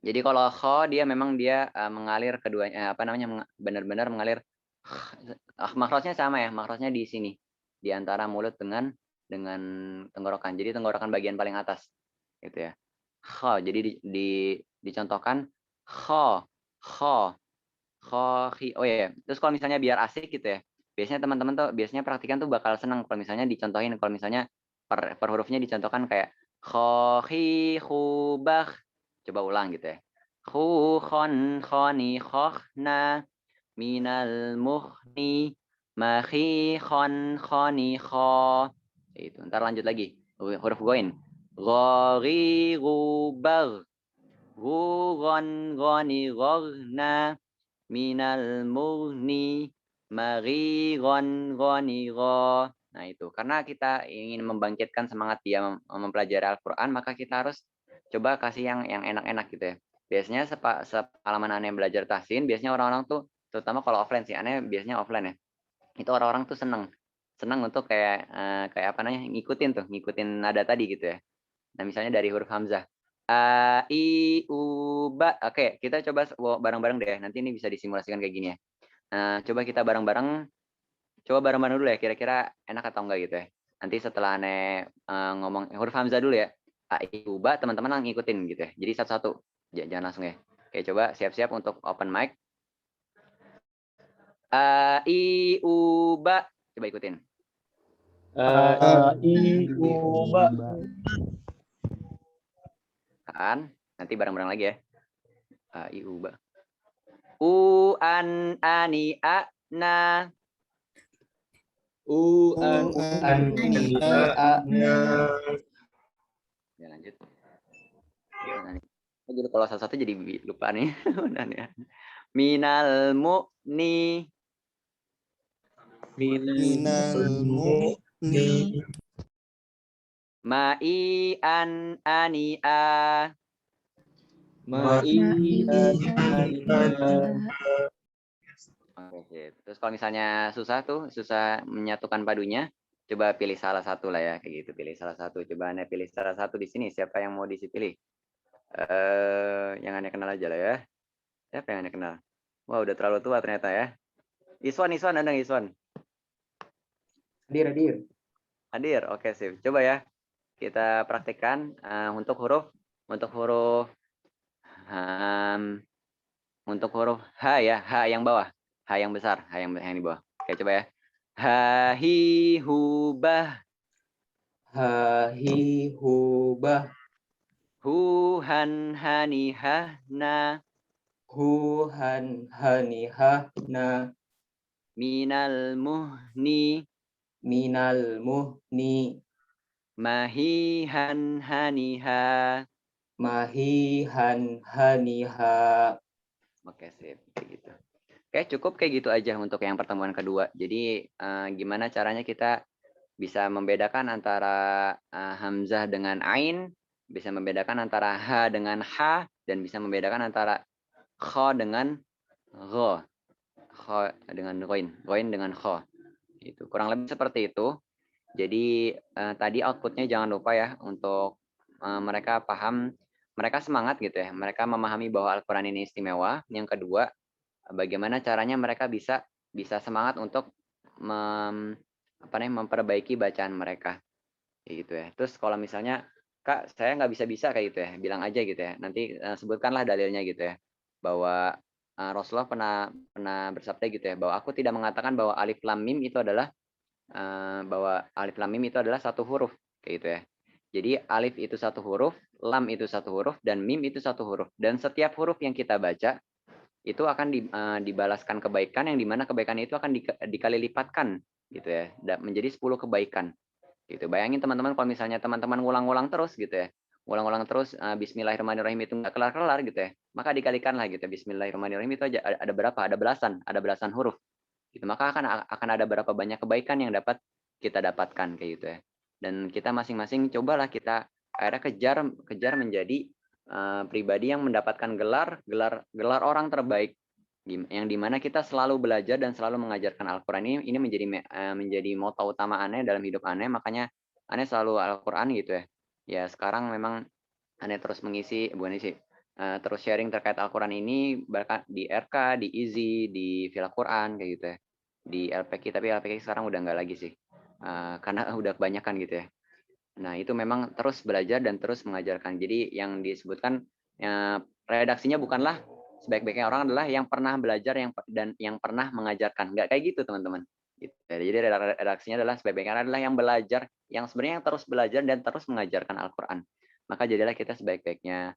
Jadi kalau kha dia memang dia mengalir keduanya apa namanya benar-benar mengalir makrosnya sama ya, makrosnya di sini di antara mulut dengan tenggorokan. Jadi tenggorokan bagian paling atas gitu ya. Kha jadi dicontohkan kha kha kha khi. Oh iya, terus kalau misalnya biar asik gitu ya. Biasanya teman-teman tuh biasanya praktikan tuh bakal senang kalau misalnya dicontohin kalau misalnya per hurufnya dicontohkan kayak kha khi khu bah. Coba ulang gitu ya. Khu khon khoni khokhna minal muhni mahi khon khoni kho. Itu. Ntar lanjut lagi. Huruf goin. Gori gubar. Gu gon goni gorna minal muhni mari gon goni go. Nah itu. Karena kita ingin membangkitkan semangat dia mempelajari Al-Quran, maka kita harus coba kasih yang enak-enak gitu ya. Biasanya sepengalaman aneh belajar tahsin, biasanya orang-orang tuh, terutama kalau offline sih, aneh biasanya offline ya. Itu orang-orang tuh seneng untuk kayak apa namanya ngikutin nada tadi gitu ya. Nah misalnya dari huruf hamzah, a i u ba. Oke, kita coba bareng-bareng deh. Nanti ini bisa disimulasikan kayak gini ya. Coba kita bareng-bareng. Coba bareng-bareng dulu ya. Kira-kira enak atau enggak gitu ya. Nanti setelah aneh ngomong huruf hamzah dulu ya. A i u ba, teman-teman ngikutin gitu ya. Jadi satu-satu. Jangan langsung ya. Oke, coba siap-siap untuk open mic. A i u ba. Coba ikutin. Iuba. Kan? Nanti bareng-bareng lagi ya. A i u ba. U an ani a na. Ya lanjut. Jadi kalau satu-satu jadi lupa nih. Udah ya. Minal mu'ni. Minal mu'ni. Ma'i an ani a. Oke, terus kalau misalnya susah menyatukan padunya, coba pilih salah satu lah ya, kayak gitu. Pilih salah satu. Coba Anda pilih salah satu di sini. Siapa yang mau dipilih? Yang Anda kenal aja lah ya. Siapa yang Anda kenal? Wah, udah terlalu tua ternyata ya. Iswan, Anda Iswan. Hadir. Oke, sip. Coba ya. Kita praktikkan untuk huruf H ya, H yang bawah, H yang besar, H yang di bawah. Oke, coba ya. Ha hi hu bah. Hu han hani ha na. Minal muhni. Mahi han hani ha. Oke, sip. Kayak gitu. Oke, cukup kayak gitu aja untuk yang pertemuan kedua. Jadi gimana caranya kita bisa membedakan antara hamzah dengan ain, bisa membedakan antara ha dengan ha, dan bisa membedakan antara kha dengan gha. Kha dengan ghain dengan kha. Itu kurang lebih seperti itu. Jadi tadi outputnya jangan lupa ya untuk mereka paham, mereka semangat gitu ya. Mereka memahami bahwa Al-Quran ini istimewa. Yang kedua, bagaimana caranya mereka bisa semangat untuk memperbaiki bacaan mereka. Kayak gitu ya. Terus kalau misalnya, Kak, saya nggak bisa kayak gitu ya, bilang aja gitu ya. Nanti sebutkanlah dalilnya gitu ya. Bahwa Rasulullah pernah bersabda gitu ya, bahwa aku tidak mengatakan bahwa alif lam mim itu adalah satu huruf kayak gitu ya. Jadi alif itu satu huruf, lam itu satu huruf, dan mim itu satu huruf. Dan setiap huruf yang kita baca itu akan dibalaskan kebaikan yang dimana kebaikan itu akan dikali lipatkan gitu ya, menjadi 10 kebaikan gitu. Bayangin teman-teman kalau misalnya teman-teman ngulang-ngulang terus gitu ya, ngulang-ngulang terus Bismillahirrahmanirrahim itu nggak kelar-kelar gitu ya, maka dikalikanlah gitu ya. Bismillahirrahmanirrahim itu aja ada berapa? Ada belasan huruf gitu. Maka akan ada berapa banyak kebaikan yang dapat kita dapatkan kayak gitu ya. Dan kita masing-masing cobalah kita akhirnya kejar menjadi pribadi yang mendapatkan gelar orang terbaik, yang dimana kita selalu belajar dan selalu mengajarkan Al-Quran. Ini menjadi moto utama Ane dalam hidup Ane, makanya Ane selalu Al-Quran gitu ya. Ya sekarang memang Ane terus terus sharing terkait Al-Quran ini bahkan di RK, di IZI, di Villa Quran kayak gitu ya, di LPK, tapi LPK sekarang udah nggak lagi sih, karena udah kebanyakan gitu ya. Nah, itu memang terus belajar dan terus mengajarkan. Jadi yang disebutkan redaksinya bukanlah sebaik-baiknya orang adalah yang pernah belajar dan yang pernah mengajarkan. Nggak kayak gitu, teman-teman. Gitu. Jadi redaksinya adalah sebaik-baiknya adalah yang belajar, yang sebenarnya yang terus belajar dan terus mengajarkan Al-Quran. Maka jadilah kita sebaik-baiknya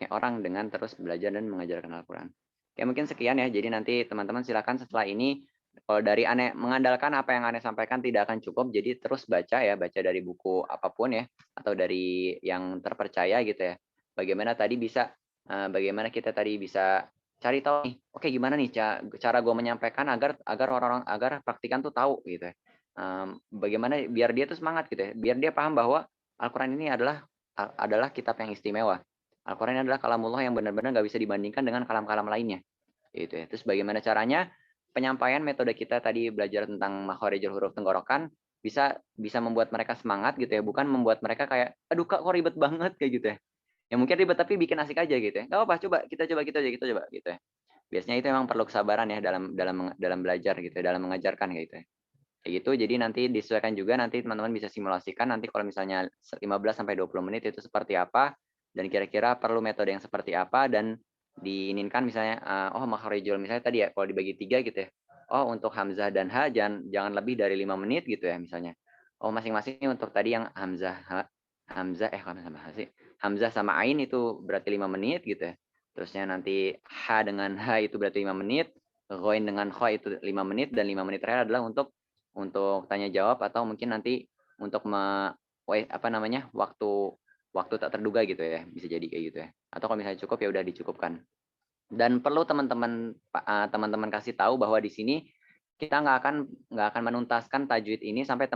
orang dengan terus belajar dan mengajarkan Al-Quran. Oke, mungkin sekian ya. Jadi nanti teman-teman silakan setelah ini, kalau dari Ane mengandalkan apa yang Ane sampaikan tidak akan cukup, jadi terus baca ya, baca dari buku apapun ya, atau dari yang terpercaya gitu ya. Bagaimana bagaimana kita tadi bisa cari tahu nih, oke gimana nih cara gue menyampaikan agar praktikan tuh tahu gitu ya. Bagaimana biar dia tuh semangat gitu ya, biar dia paham bahwa Al-Quran ini adalah kitab yang istimewa. Al-Quran ini adalah kalamullah yang benar-benar nggak bisa dibandingkan dengan kalam-kalam lainnya. Gitu ya. Terus bagaimana caranya? Penyampaian metode kita tadi belajar tentang makhorijul huruf tenggorokan bisa membuat mereka semangat gitu ya, bukan membuat mereka kayak aduh kak kok ribet banget kayak gitu ya. Ya mungkin ribet tapi bikin asik aja gitu ya. Gak apa-apa, kita coba gitu ya. Biasanya itu memang perlu kesabaran ya dalam belajar gitu ya, dalam mengajarkan gitu ya. Kayak gitu, jadi nanti disesuaikan juga, nanti teman-teman bisa simulasikan nanti kalau misalnya 15 sampai 20 menit itu seperti apa, dan kira-kira perlu metode yang seperti apa, dan diinginkan misalnya makhorijul misalnya tadi ya kalau dibagi 3 gitu ya, untuk hamzah dan ha jangan lebih dari 5 menit gitu ya misalnya, masing-masing untuk tadi yang hamzah sama ain itu berarti 5 menit gitu ya, terusnya nanti ha dengan ha itu berarti 5 menit, ghoin dengan kho itu 5 menit, dan 5 menit terakhir adalah untuk tanya jawab, atau mungkin nanti untuk waktu tak terduga gitu ya, bisa jadi kayak gitu ya. Atau kalau misalnya cukup ya udah dicukupkan. Dan perlu teman-teman kasih tahu bahwa di sini kita nggak akan menuntaskan tajwid ini sampai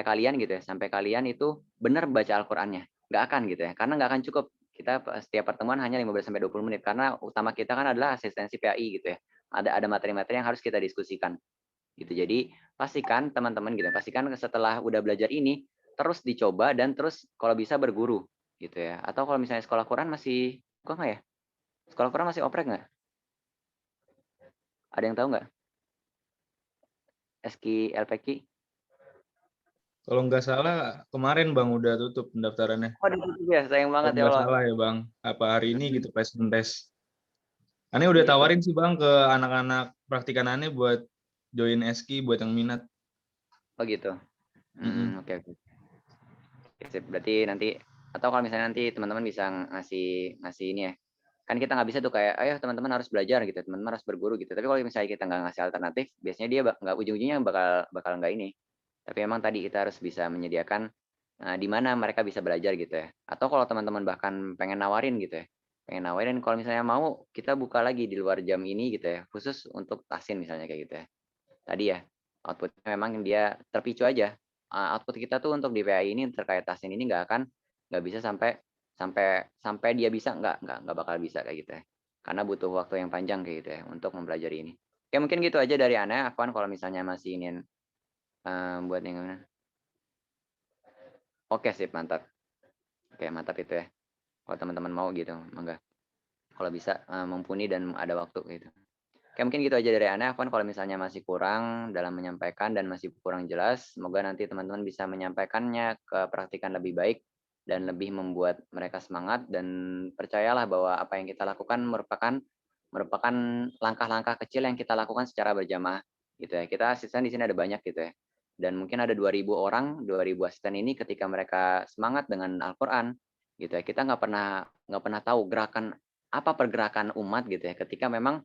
kalian gitu ya, sampai kalian itu benar baca Al-Qur'annya. Nggak akan gitu ya, karena nggak akan cukup. Kita setiap pertemuan hanya 15 sampai 20 menit karena utama kita kan adalah asistensi PAI gitu ya. Ada materi-materi yang harus kita diskusikan. Gitu. Jadi pastikan teman-teman gitu, pastikan setelah udah belajar ini terus dicoba dan terus kalau bisa berguru gitu ya. Atau kalau misalnya sekolah Quran masih buka nggak ya? Sekolah Quran masih oprek nggak? Ada yang tahu nggak? Eski LPK? Kalau nggak salah kemarin Bang udah tutup pendaftarannya. Oh, ditutup ya, sayang banget ya Nggak Allah. salah ya Bang. Apa hari ini gitu placement test. Ane udah tawarin sih Bang ke anak-anak praktikan Ane buat join Eski buat yang minat. Oh gitu. Oke. Sip. Berarti nanti, atau kalau misalnya nanti teman-teman bisa ngasih ini ya. Kan kita nggak bisa tuh kayak, ayo teman-teman harus belajar gitu, teman-teman harus berguru gitu. Tapi kalau misalnya kita nggak ngasih alternatif, biasanya dia nggak, ujung-ujungnya bakal nggak ini. Tapi emang tadi kita harus bisa menyediakan di mana mereka bisa belajar gitu ya. Atau kalau teman-teman bahkan pengen nawarin gitu ya, kalau misalnya mau kita buka lagi di luar jam ini gitu ya, khusus untuk tahsin misalnya kayak gitu ya. Tadi ya outputnya memang dia terpicu aja. Output kita tuh untuk di PAI ini terkait tahsin ini nggak bisa sampai dia bisa, nggak bakal bisa kayak gitu ya. Karena butuh waktu yang panjang kayak gitu ya untuk mempelajari ini. Oke, mungkin gitu aja dari Ana. Afwan kalau misalnya masih ingin buat yang mana. Oke, sip, mantap. Oke, mantap itu ya. Kalau teman-teman mau gitu, mangga. Kalau bisa mumpuni dan ada waktu gitu. Oke, mungkin gitu aja dari Ana. Afwan kalau misalnya masih kurang dalam menyampaikan dan masih kurang jelas, semoga nanti teman-teman bisa menyampaikannya ke praktikan lebih baik dan lebih membuat mereka semangat, dan percayalah bahwa apa yang kita lakukan merupakan langkah-langkah kecil yang kita lakukan secara berjamaah gitu ya. Kita asisten di sini ada banyak gitu ya. Dan mungkin ada 2.000 orang, 2.000 asisten ini ketika mereka semangat dengan Al-Qur'an gitu ya. Kita nggak pernah tahu gerakan apa pergerakan umat gitu ya, ketika memang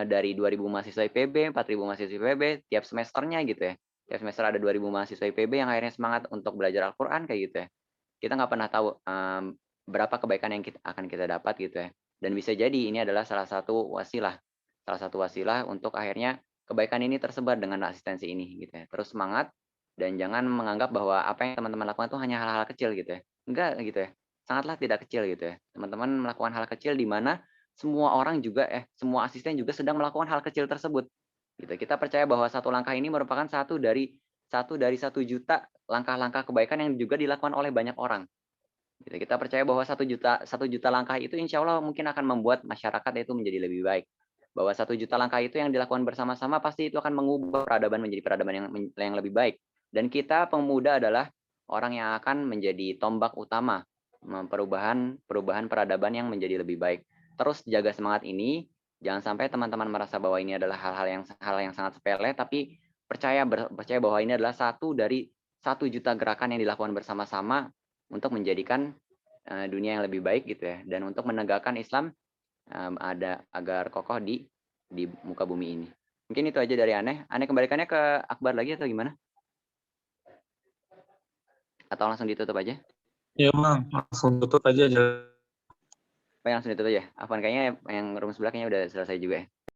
dari 2.000 mahasiswa IPB, 4.000 mahasiswa IPB tiap semesternya gitu ya. Tiap semester ada 2.000 mahasiswa IPB yang akhirnya semangat untuk belajar Al-Qur'an kayak gitu ya. Kita nggak pernah tahu berapa kebaikan yang akan kita dapat gitu ya. Dan bisa jadi ini adalah salah satu wasilah untuk akhirnya kebaikan ini tersebar dengan asistensi ini gitu ya. Terus semangat dan jangan menganggap bahwa apa yang teman-teman lakukan itu hanya hal-hal kecil gitu ya. Enggak gitu ya. Sangatlah tidak kecil gitu ya. Teman-teman melakukan hal kecil di mana semua orang juga semua asisten juga sedang melakukan hal kecil tersebut. Gitu. Kita percaya bahwa satu langkah ini merupakan satu dari 1 juta langkah-langkah kebaikan yang juga dilakukan oleh banyak orang. Gitu. Kita percaya bahwa 1 juta langkah itu insya Allah mungkin akan membuat masyarakat itu menjadi lebih baik. Bahwa 1 juta langkah itu yang dilakukan bersama-sama pasti itu akan mengubah peradaban menjadi peradaban yang lebih baik. Dan kita pemuda adalah orang yang akan menjadi tombak utama perubahan peradaban yang menjadi lebih baik. Terus jaga semangat ini, jangan sampai teman-teman merasa bahwa ini adalah hal yang sangat sepele, tapi percaya bahwa ini adalah satu dari 1 juta gerakan yang dilakukan bersama-sama untuk menjadikan dunia yang lebih baik gitu ya, dan untuk menegakkan Islam agar kokoh di muka bumi ini. Mungkin itu aja dari Aneh. Aneh kembalikannya ke Akbar lagi atau gimana? Atau langsung ditutup aja? Ya bang, langsung tutup aja. Langsung ditutup aja. Afwan kayaknya yang room sebelah kayaknya udah selesai juga ya.